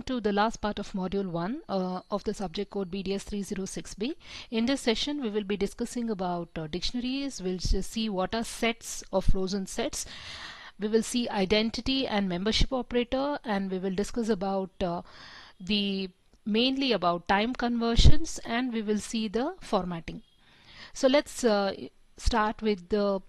to the last part of Module 1 of the subject code BDS306B. In this session, we will be discussing about dictionaries. We'll just see what are sets of frozen sets. We will see identity and membership operator, and we will discuss about mainly about time conversions, and we will see the formatting. So let's start with the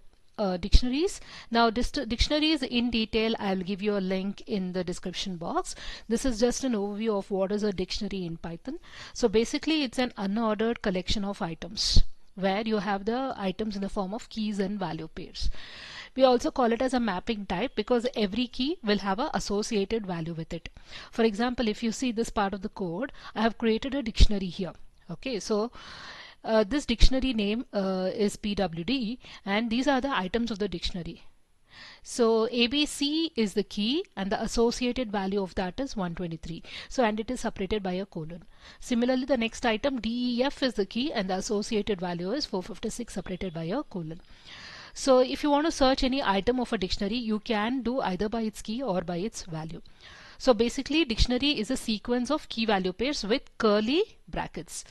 dictionaries. Now dictionaries in detail, I'll give you a link in the description box. This is just an overview of what is a dictionary in Python. So basically it's an unordered collection of items where you have the items in the form of keys and value pairs. We also call it as a mapping type because every key will have an associated value with it. For example, if you see this part of the code, I have created a dictionary here. Okay, so this dictionary name is PWD, and these are the items of the dictionary. So ABC is the key and the associated value of that is 123. So and it is separated by a colon. Similarly, the next item DEF is the key and the associated value is 456 separated by a colon. So if you want to search any item of a dictionary, you can do either by its key or by its value. So basically dictionary is a sequence of key value pairs with curly brackets.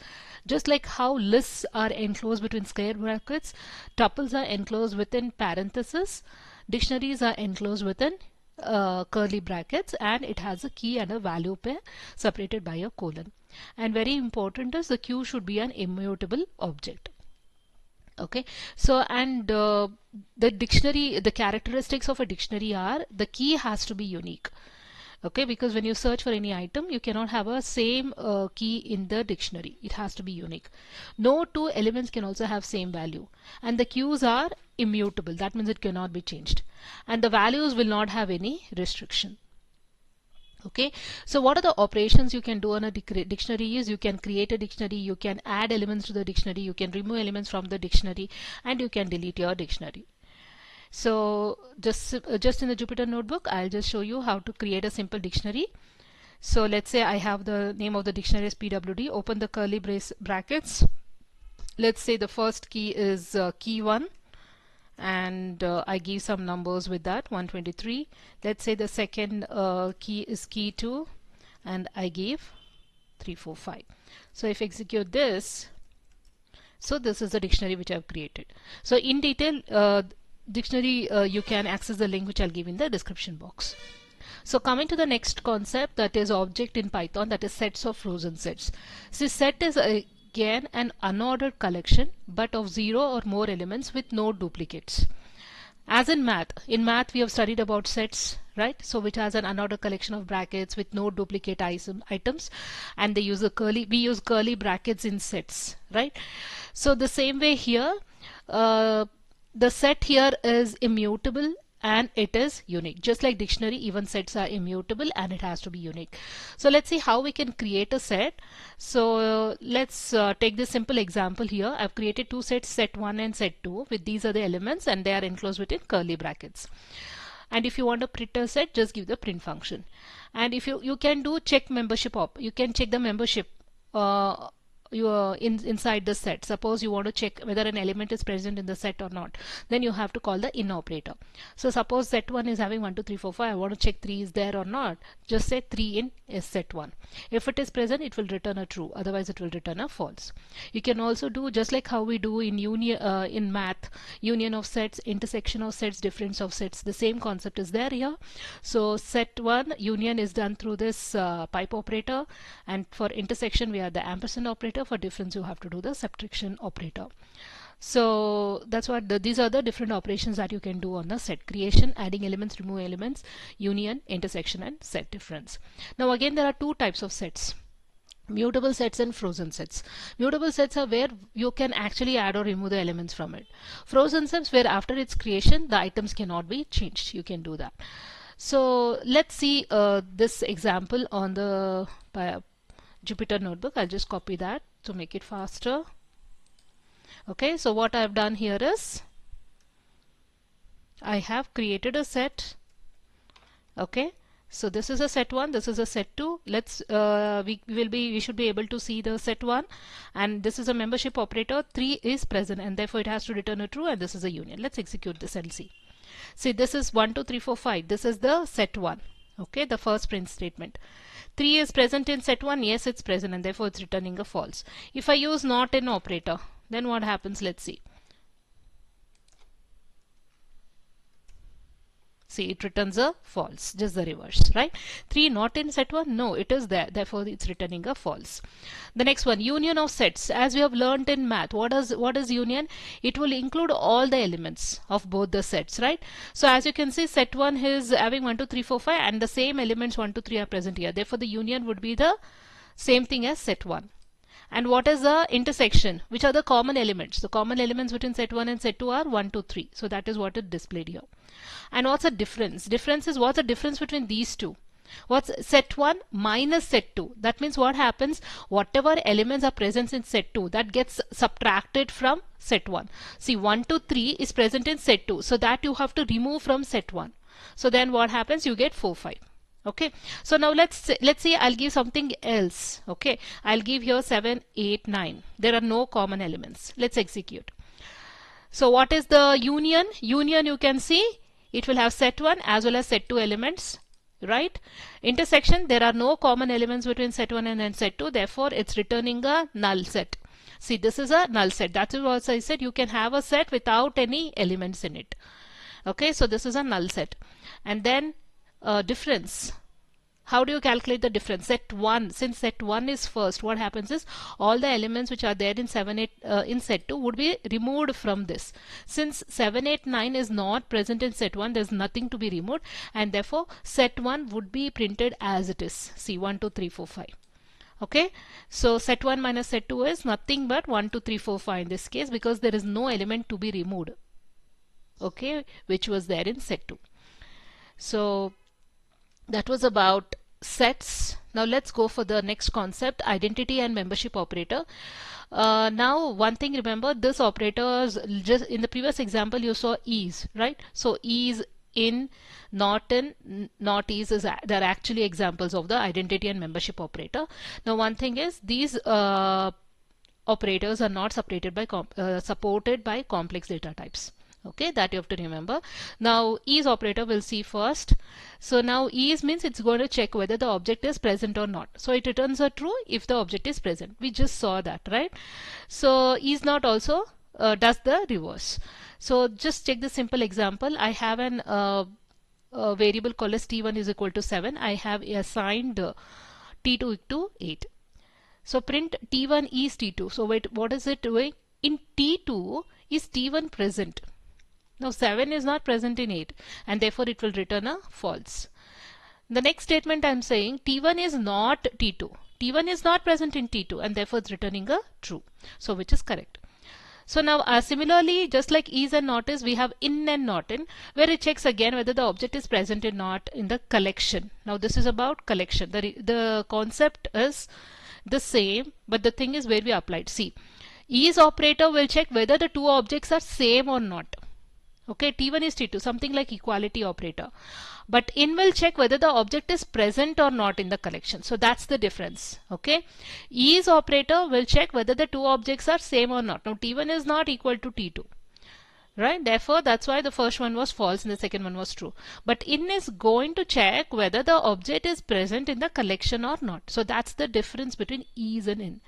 Just like how lists are enclosed between square brackets, tuples are enclosed within parentheses, dictionaries are enclosed within curly brackets, and it has a key and a value pair separated by a colon. And very important is the Q should be an immutable object. Okay, so and the dictionary, the characteristics of a dictionary are the key has to be unique. Okay, because when you search for any item, you cannot have a same key in the dictionary. It has to be unique. No two elements can also have same value, and the Qs are immutable. That means it cannot be changed, and the values will not have any restriction. Okay, so what are the operations you can do on a dictionary is you can create a dictionary, you can add elements to the dictionary, you can remove elements from the dictionary, and you can delete your dictionary. So just in the Jupyter notebook, I'll just show you how to create a simple dictionary. So let's say I have the name of the dictionary as PWD, open the curly brackets. Let's say the first key is key 1, and I give some numbers with that, 123. Let's say the second key is key 2, and I give 345. So if I execute this, so this is the dictionary which I've created. So in detail, dictionary you can access the link which I'll give in the description box. So coming to the next concept, that is object in Python, that is sets of frozen sets. So set is again an unordered collection but of 0 or more elements with no duplicates. As in math we have studied about sets, right? So which has an unordered collection of brackets with no duplicate items, and they use we use curly brackets in sets, right? So the same way here, the set here is immutable and it is unique. Just like dictionary, even sets are immutable and it has to be unique. So let's see how we can create a set. So let's take this simple example here. I've created two sets, set 1 and set 2, with these are the elements and they are enclosed within curly brackets. And if you want to print a set, just give the print function. And if you can do check membership you can check the membership inside the set. Suppose you want to check whether an element is present in the set or not, then you have to call the in operator. So suppose set 1 is having 1 2 3 4 5, I want to check 3 is there or not, just say 3 in is set 1. If it is present, it will return a true, otherwise it will return a false. You can also do just like how we do in in math, union of sets, intersection of sets, difference of sets. The same concept is there here. So set 1 union is done through this pipe operator, and for intersection we have the ampersand operator. For difference you have to do the subtraction operator. So that's what these are the different operations that you can do on the set: creation, adding elements, remove elements, union, intersection, and set difference. Now again, there are two types of sets: mutable sets and frozen sets. Mutable sets are where you can actually add or remove the elements from it. Frozen sets where after its creation the items cannot be changed. You can do that. So let's see this example on the Jupyter notebook. I'll just copy that to make it faster. Okay, so what I've done here is I have created a set. Okay, so this is a set 1, this is a set 2. Let's we should be able to see the set 1, and this is a membership operator. 3 is present and therefore it has to return a true, and this is a union. Let's execute this and see. See, this is 1 2 3 4 5. This is the set 1. Okay, the first print statement. 3 is present in set 1. Yes, it's present, and therefore it's returning a false. If I use not in operator, then what happens? Let's see. See, it returns a false, just the reverse, right? 3 not in set 1, no, it is there, therefore it's returning a false. The next one, union of sets. As we have learned in math, what is union? It will include all the elements of both the sets, right? So as you can see, set 1 is having 1, 2, 3, 4, 5, and the same elements 1, 2, 3 are present here. Therefore the union would be the same thing as set 1. And what is the intersection? Which are the common elements? The common elements between set 1 and set 2 are 1, 2, 3. So that is what is displayed here. And what's the difference? Difference is, what's the difference between these two? What's set 1 minus set 2? That means what happens? Whatever elements are present in set 2, that gets subtracted from set 1. See, 1, 2, 3 is present in set 2. So that you have to remove from set 1. So then what happens? You get 4, 5. Okay, so now let's see, I'll give something else. Okay, I'll give here 7, 8, 9. There are no common elements. Let's execute. So what is the union? Union, you can see it will have set 1 as well as set 2 elements, right? Intersection, there are no common elements between set 1 and set 2. Therefore, it's returning a null set. See, this is a null set. That is what I said. You can have a set without any elements in it. Okay, so this is a null set. And then difference. How do you calculate the difference? Set 1, since set 1 is first, what happens is all the elements which are there in 7, 8 in set 2 would be removed from this. Since 7, 8, 9 is not present in set 1, there's nothing to be removed, and therefore set 1 would be printed as it is. See, 1, 2, 3, 4, 5. Okay, so set 1 minus set 2 is nothing but 1, 2, 3, 4, 5 in this case, because there is no element to be removed, okay, which was there in set 2. So that was about sets. Now let's go for the next concept, identity and membership operator. Now one thing, remember, this operators, just in the previous example you saw is, right? So is, in, not is, there are actually examples of the identity and membership operator. Now one thing is, these operators are not supported by complex data types. Okay, that you have to remember. Now is operator we'll see first. So now is means it's going to check whether the object is present or not. So it returns a true if the object is present. We just saw that, right? So is not also does the reverse. So just take the simple example. I have an a variable called as t1 is equal to 7. I have assigned t2 to 8. So print t1 is t2. So wait, what is it doing? In t2 is t1 present? Now 7 is not present in 8, and therefore it will return a false. The next statement I'm saying, t1 is not t2. t1 is not present in t2, and therefore it's returning a true. So which is correct. So now similarly, just like is and not is, we have in and not in, where it checks again whether the object is present or not in the collection. Now this is about collection. The concept is the same, but the thing is where we applied. See, is operator will check whether the two objects are same or not. Okay, t1 is t2, something like equality operator. But in will check whether the object is present or not in the collection. So that's the difference. Okay, is operator will check whether the two objects are same or not. Now t1 is not equal to t2, right? Therefore that's why the first one was false and the second one was true. But in is going to check whether the object is present in the collection or not. So that's the difference between is and in.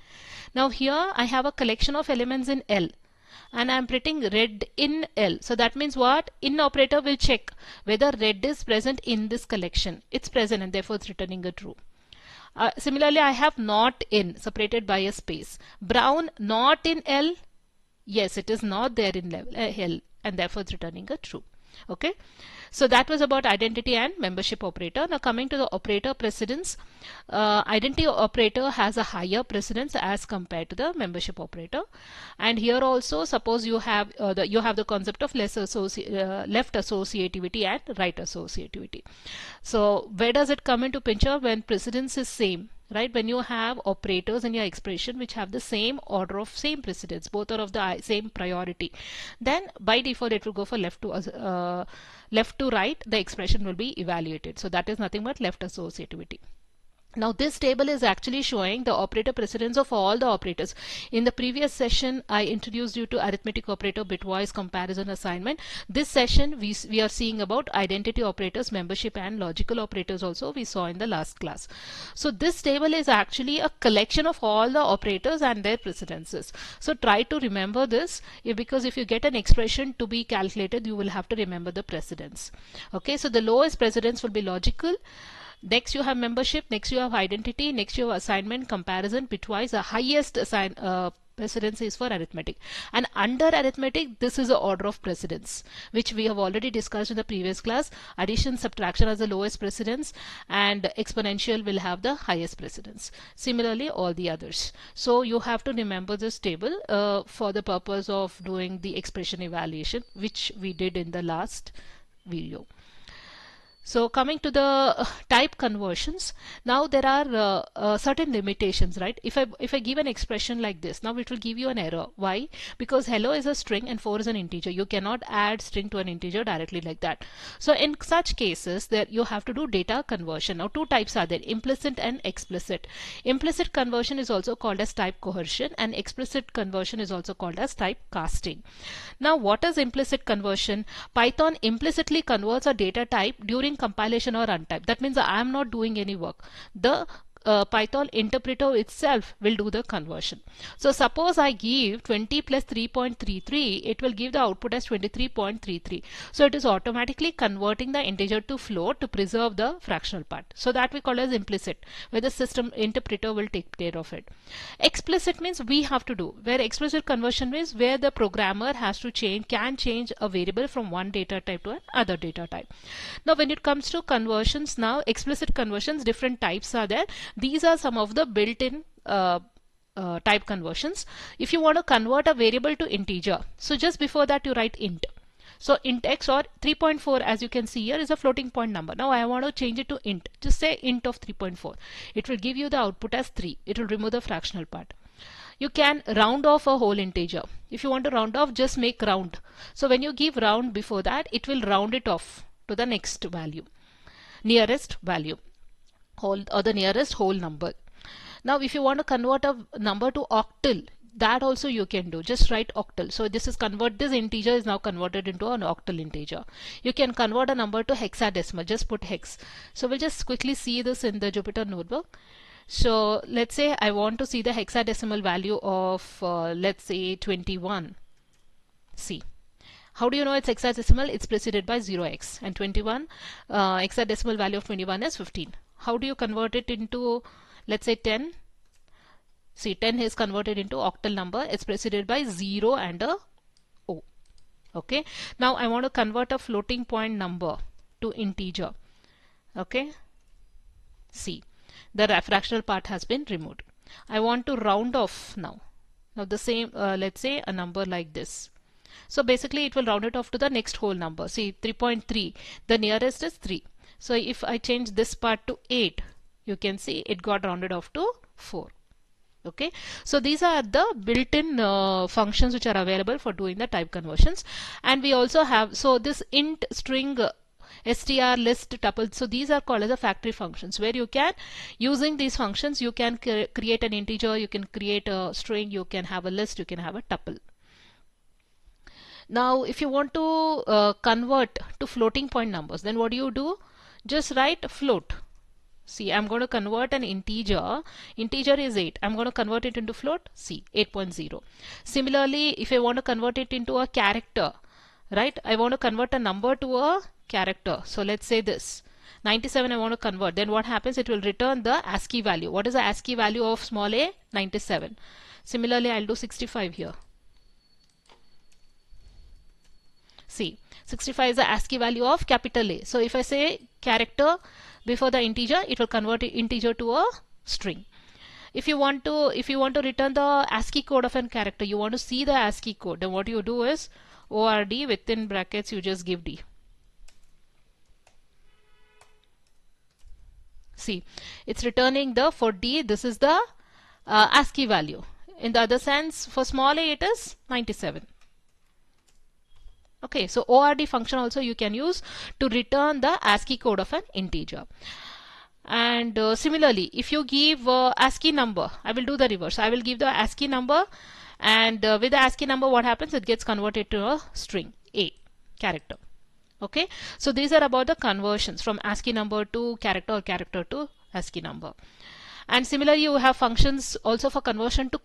Now here I have a collection of elements in L, and I'm printing red in L. So that means what? In operator will check whether red is present in this collection. It's present, and therefore it's returning a true. Similarly, I have not in, separated by a space. Brown not in L. Yes, it is not there in L, and therefore it's returning a true. Okay, so that was about identity and membership operator. Now coming to the operator precedence, identity operator has a higher precedence as compared to the membership operator. And here also, suppose you have the concept of left associativity and right associativity. So where does it come into picture? When precedence is same, right? When you have operators in your expression which have the same order of same precedence, both are of the same priority, then by default it will go for left to right, the expression will be evaluated. So that is nothing but left associativity. Now this table is actually showing the operator precedence of all the operators. In the previous session I introduced you to arithmetic operator, bitwise comparison, assignment. This session we are seeing about identity operators, membership and logical operators also we saw in the last class. So this table is actually a collection of all the operators and their precedences. So try to remember this, because if you get an expression to be calculated you will have to remember the precedence. Okay, so the lowest precedence will be logical. Next you have membership, next you have identity, next you have assignment, comparison, bitwise. The highest precedence is for arithmetic, and under arithmetic this is the order of precedence which we have already discussed in the previous class. Addition, subtraction has the lowest precedence and exponential will have the highest precedence. Similarly all the others. So you have to remember this table for the purpose of doing the expression evaluation, which we did in the last video. So coming to the type conversions, now there are certain limitations, right? If I give an expression like this, now it will give you an error. Why? Because hello is a string and 4 is an integer. You cannot add string to an integer directly like that. So in such cases there you have to do data conversion. Now two types are there, implicit and explicit. Implicit conversion is also called as type coercion, and explicit conversion is also called as type casting. Now what is implicit conversion? Python implicitly converts a data type during compilation or runtime. That means I am not doing any work. The Python interpreter itself will do the conversion. So suppose I give 20 plus 3.33, it will give the output as 23.33. So it is automatically converting the integer to float to preserve the fractional part. So that we call as implicit, where the system interpreter will take care of it. Explicit means we have to do, where explicit conversion means where the programmer has to can change a variable from one data type to another data type. Now when it comes to conversions, now explicit conversions, different types are there. These are some of the built-in type conversions. If you want to convert a variable to integer, so just before that you write int. So int x, or 3.4 as you can see here is a floating point number. Now I want to change it to int. Just say int of 3.4. It will give you the output as 3. It will remove the fractional part. You can round off a whole integer. If you want to round off, just make round. So when you give round before that, it will round it off to the next value, nearest value, whole, or the nearest whole number. Now if you want to convert a number to octal, that also you can do. Just write octal. So this is this integer is now converted into an octal integer. You can convert a number to hexadecimal. Just put hex. So we'll just quickly see this in the Jupyter notebook. So let's say I want to see the hexadecimal value of let's say 21. See, how do you know it's hexadecimal? It's preceded by 0x, and 21 hexadecimal value of 21 is 15. How do you convert it into, let's say 10? See, 10 is converted into octal number. It's preceded by 0 and a O. Okay. Now I want to convert a floating point number to integer. Okay. See, the fractional part has been removed. I want to round off now. Now the same, let's say a number like this. So basically it will round it off to the next whole number. See, 3.3. The nearest is 3. So if I change this part to 8, you can see it got rounded off to 4. Okay, so these are the built-in functions which are available for doing the type conversions. And we also have, so this int, string, str, list, tuple, so these are called as a factory functions, where you can, using these functions, you can create an integer, you can create a string, you can have a list, you can have a tuple. Now if you want to convert to floating point numbers, then what do? Just write float. See, I'm going to convert an integer. Integer is 8. I'm going to convert it into float. See, 8.0. Similarly, if I want to convert it into a character, right? I want to convert a number to a character. So let's say this. 97 I want to convert. Then what happens? It will return the ASCII value. What is the ASCII value of small a? 97. Similarly, I'll do 65 here. See, 65 is the ASCII value of capital A. So if I say character before the integer, it will convert integer to a string. If you want to return the ASCII code of a character, you want to see the ASCII code, then what you do is ORD, within brackets you just give D. See, it's returning the, for D this is the ASCII value. In the other sense, for small a it is 97. Okay, so ORD function also you can use to return the ASCII code of an integer. And similarly, if you give ASCII number, I will do the reverse. I will give the ASCII number, and with the ASCII number, what happens? It gets converted to a string, a character. Okay, so these are about the conversions from ASCII number to character or character to ASCII number. And similarly, you have functions also for conversion to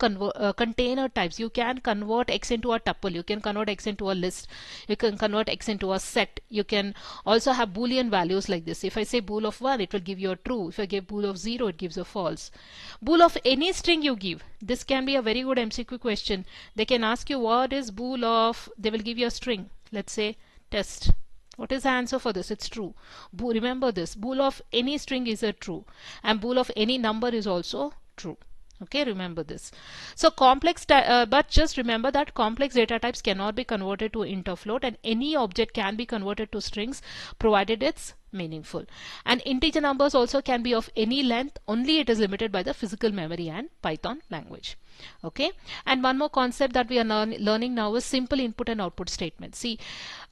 container types. You can convert X into a tuple. You can convert X into a list. You can convert X into a set. You can also have Boolean values like this. If I say bool of 1, it will give you a true. If I give bool of 0, it gives a false. Bool of any string you give. This can be a very good MCQ question. They can ask you what is bool of, they will give you a string. Let's say test. What is the answer for this? It's true. Remember this. Bool of any string is a true, and bool of any number is also true. Okay, remember this. So complex, but just remember that complex data types cannot be converted to int or float, and any object can be converted to strings provided it's meaningful. And integer numbers also can be of any length, only it is limited by the physical memory and Python language. Okay, and one more concept that we are learning now is simple input and output statements. See,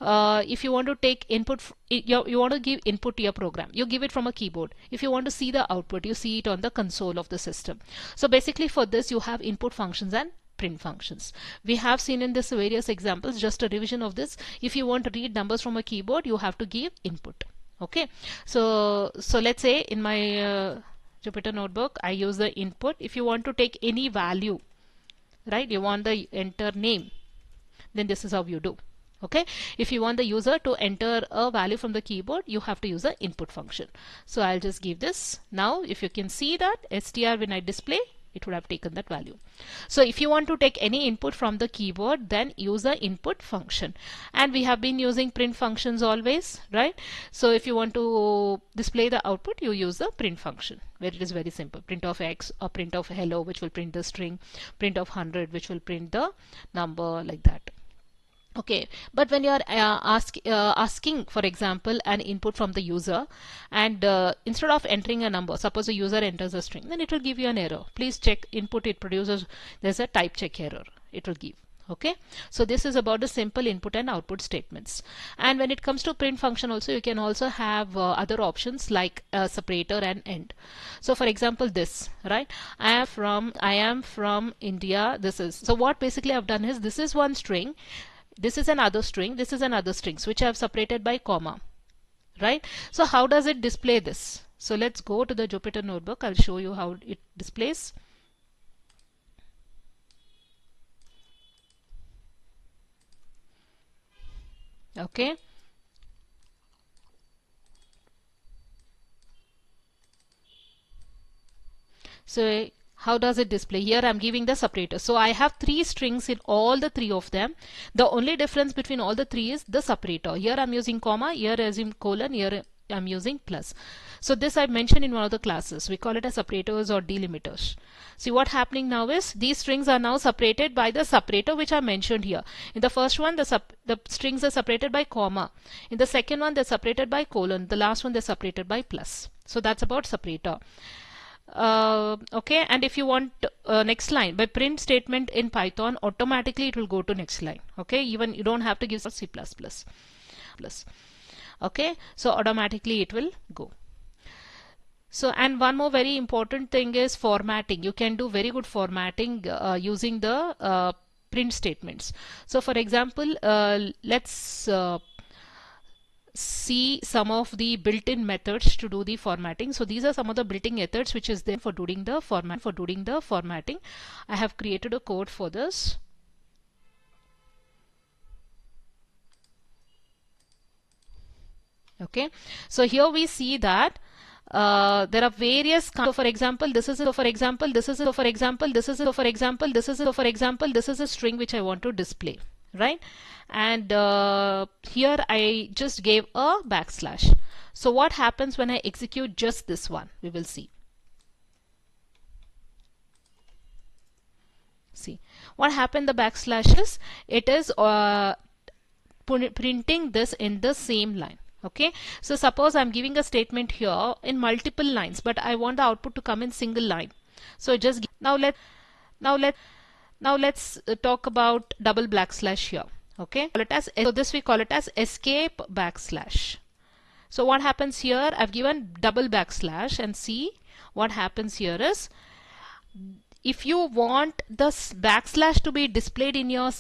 if you want to take input, you want to give input to your program, you give it from a keyboard. If you want to see the output, you see it on the console of the system. So basically for this you have input functions and print functions. We have seen in this various examples. Just a revision of this. If you want to read numbers from a keyboard, you have to give input. Okay, so let's say in my Jupyter notebook I use the input. If you want to take any value, right, you want the enter name, then this is how you do. Okay, if you want the user to enter a value from the keyboard, you have to use the input function. So I'll just give this. Now if you can see that str, when I display, it would have taken that value. So if you want to take any input from the keyboard, then use the input function. And we have been using print functions always, right? So if you want to display the output, you use the print function, where it is very simple. Print of X or print of hello, which will print the string, print of 100, which will print the number, like that. Okay, but when you are asking, for example, an input from the user, and instead of entering a number, suppose the user enters a string, then it will give you an error. Please check input it produces, there's a type check error it will give. Okay, so this is about the simple input and output statements. And when it comes to print function also, you can also have other options like separator and end. So for example, this, right, I am from India. This is, so what basically I've done is, this is one string, this is another string, this is another string, which I have separated by comma, right? So how does it display this? So let's go to the Jupyter notebook. I'll show you how it displays. Okay, so how does it display? Here I'm giving the separator. So I have 3 strings in all the 3 of them. The only difference between all the 3 is the separator. Here I'm using comma, here I'm using colon, here I'm using plus. So this I mentioned in one of the classes. We call it as separators or delimiters. See, what happening now is, these strings are now separated by the separator which I mentioned here. In the first one, the strings are separated by comma. In the second one, they're separated by colon. The last one, they're separated by plus. So that's about separator. Okay, and if you want next line, by print statement in Python, automatically it will go to next line. Okay, even you don't have to give C++. Okay, so automatically it will go. So, and one more very important thing is formatting. You can do very good formatting using the print statements. So for example, let's see some of the built-in methods to do the formatting. So these are some of the built-in methods which is there for doing the formatting. I have created a code for this. Okay, so here we see that there are various. So for example, this is a string which I want to display, right? And here I just gave a backslash. So what happens when I execute just this one? We will see. See what happened. The backslash is, it is printing this in the same line. Okay, so suppose I'm giving a statement here in multiple lines, but I want the output to come in single line. So just now let's talk about double backslash here. Okay, so this we call it as escape backslash. So what happens here, I've given double backslash, and see what happens here is, if you want the backslash to be displayed in your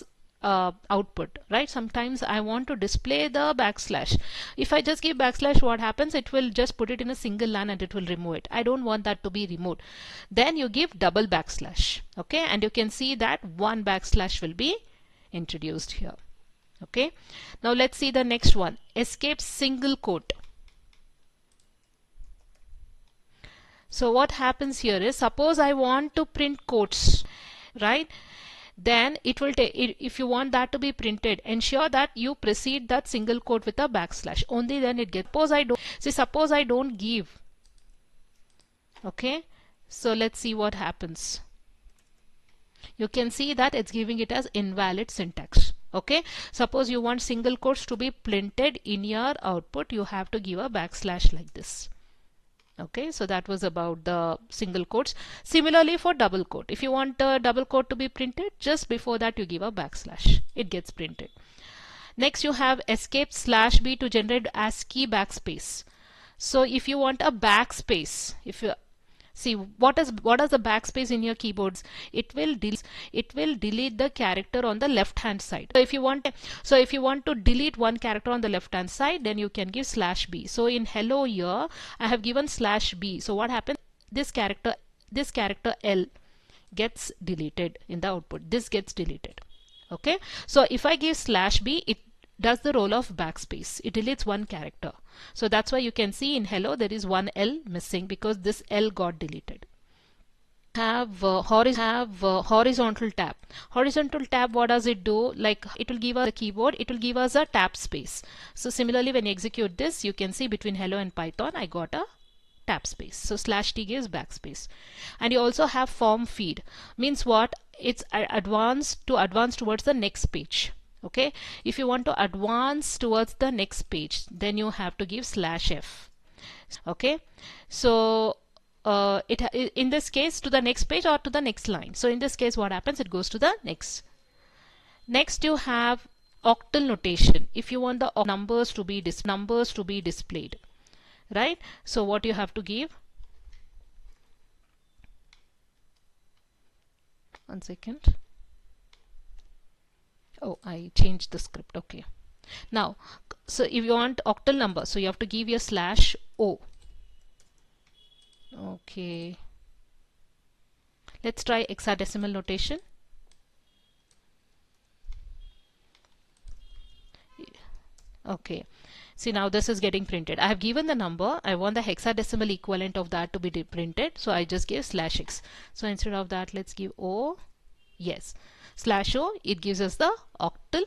output, right? Sometimes I want to display the backslash. If I just give backslash, what happens? It will just put it in a single line and it will remove it. I don't want that to be removed. Then you give double backslash, okay? And you can see that one backslash will be introduced here, okay? Now let's see the next one, escape single quote. So what happens here is, suppose I want to print quotes, right? Then it will take, if you want that to be printed, ensure that you precede that single quote with a backslash. Only then it gets. Suppose I don't give. Okay, so let's see what happens. You can see that it's giving it as invalid syntax. Okay, suppose you want single quotes to be printed in your output, you have to give a backslash like this. Okay, so that was about the single quotes. Similarly for double quote, if you want a double quote to be printed, just before that you give a backslash, it gets printed. Next you have escape /b to generate ASCII backspace. So if you want a backspace, if you see what is the backspace in your keyboards, it will delete the character on the left hand side. So if you want to delete one character on the left hand side, then you can give /b. So in hello here I have given /b. So what happens, this character L gets deleted in the output. This gets deleted. Okay, so if I give /b, it does the role of backspace. It deletes one character. So that's why you can see in hello there is one L missing, because this L got deleted. Have horizontal tab. Horizontal tab, what does it do? Like, it will give us a keyboard, it will give us a tab space. So similarly when you execute this, you can see between hello and Python I got a tab space. So /t gives backspace. And you also have form feed. Means what? It's advance towards the next page. Okay, if you want to advance towards the next page, then you have to give /f. Okay, so in this case to the next page or to the next line. So in this case what happens, it goes to the next. Next you have octal notation. If you want the numbers to be displayed, right? So what you have to give, one second. Oh, I changed the script. Okay, now so if you want octal number, so you have to give your /o. Okay, let's try hexadecimal notation. Okay, see now this is getting printed. I have given the number, I want the hexadecimal equivalent of that to be printed, so I just give /x. So instead of that, let's give O. Yes, /o, it gives us the octal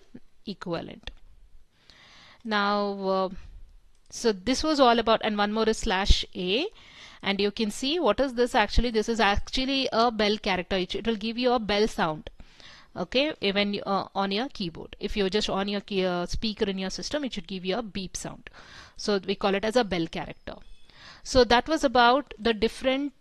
equivalent. Now so this was all about, and one more is /a, and you can see what is this actually. This is actually a bell character. It will give you a bell sound. Okay, even on your keyboard, if you're just on your speaker in your system, it should give you a beep sound. So we call it as a bell character. So that was about the different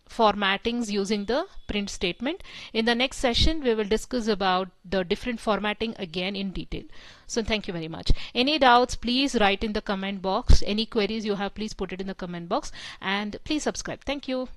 formattings using the print statement. In the next session we will discuss about the different formatting again in detail. So thank you very much. Any doubts, please write in the comment box. Any queries you have, please put it in the comment box, and please subscribe. Thank you.